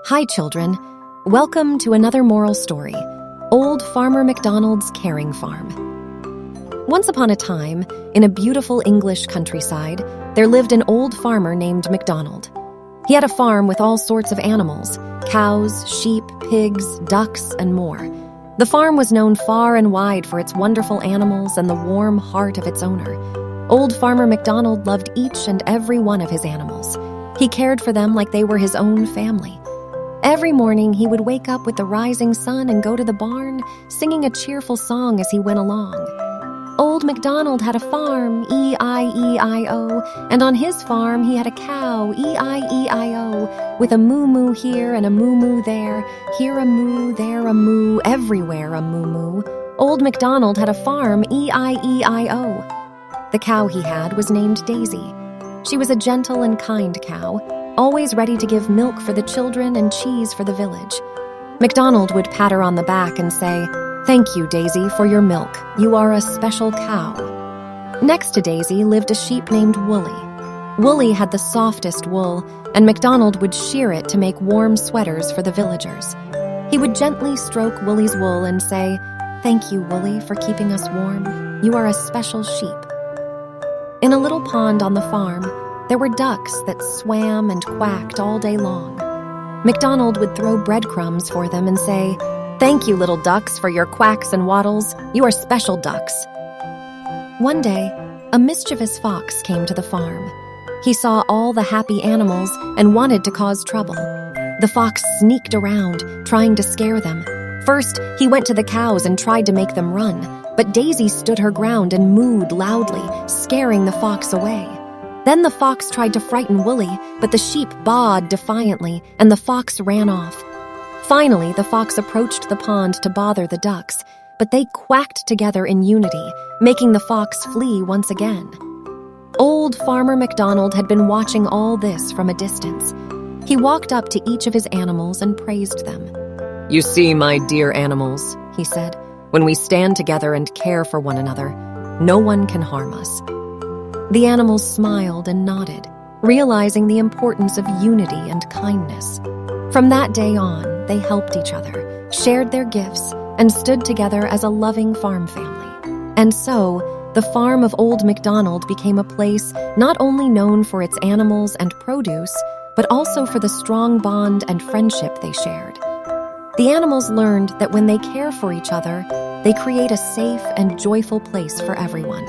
Hi, children. Welcome to another moral story, Old Farmer MacDonald's Caring Farm. Once upon a time, in a beautiful English countryside, there lived an old farmer named MacDonald. He had a farm with all sorts of animals: cows, sheep, pigs, ducks, and more. The farm was known far and wide for its wonderful animals and the warm heart of its owner. Old Farmer MacDonald loved each and every one of his animals. He cared for them like they were his own family. Every morning, he would wake up with the rising sun and go to the barn, singing a cheerful song as he went along. Old MacDonald had a farm, E-I-E-I-O, and on his farm he had a cow, E-I-E-I-O, with a moo-moo here and a moo-moo there, here a moo, there a moo, everywhere a moo-moo. Old MacDonald had a farm, E-I-E-I-O. The cow he had was named Daisy. She was a gentle and kind cow, always ready to give milk for the children and cheese for the village. MacDonald would pat her on the back and say, "Thank you, Daisy, for your milk. You are a special cow." Next to Daisy lived a sheep named Woolly. Woolly had the softest wool, and MacDonald would shear it to make warm sweaters for the villagers. He would gently stroke Woolly's wool and say, "Thank you, Woolly, for keeping us warm. You are a special sheep." In a little pond on the farm, there were ducks that swam and quacked all day long. MacDonald would throw breadcrumbs for them and say, "Thank you, little ducks, for your quacks and waddles. You are special ducks." One day, a mischievous fox came to the farm. He saw all the happy animals and wanted to cause trouble. The fox sneaked around, trying to scare them. First, he went to the cows and tried to make them run, but Daisy stood her ground and mooed loudly, scaring the fox away. Then the fox tried to frighten Woolly, but the sheep baaed defiantly, and the fox ran off. Finally, the fox approached the pond to bother the ducks, but they quacked together in unity, making the fox flee once again. Old Farmer MacDonald had been watching all this from a distance. He walked up to each of his animals and praised them. "You see, my dear animals," he said, "when we stand together and care for one another, no one can harm us." The animals smiled and nodded, realizing the importance of unity and kindness. From that day on, they helped each other, shared their gifts, and stood together as a loving farm family. And so, the farm of Old MacDonald became a place not only known for its animals and produce, but also for the strong bond and friendship they shared. The animals learned that when they care for each other, they create a safe and joyful place for everyone.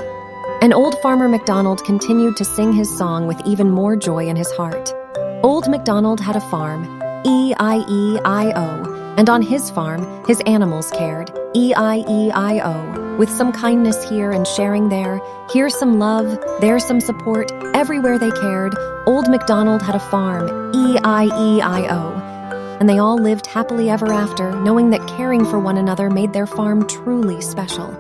And Old Farmer MacDonald continued to sing his song with even more joy in his heart. Old MacDonald had a farm, E-I-E-I-O, and on his farm, his animals cared, E-I-E-I-O, with some kindness here and sharing there, here some love, there some support, everywhere they cared. Old MacDonald had a farm, E-I-E-I-O, and they all lived happily ever after, knowing that caring for one another made their farm truly special.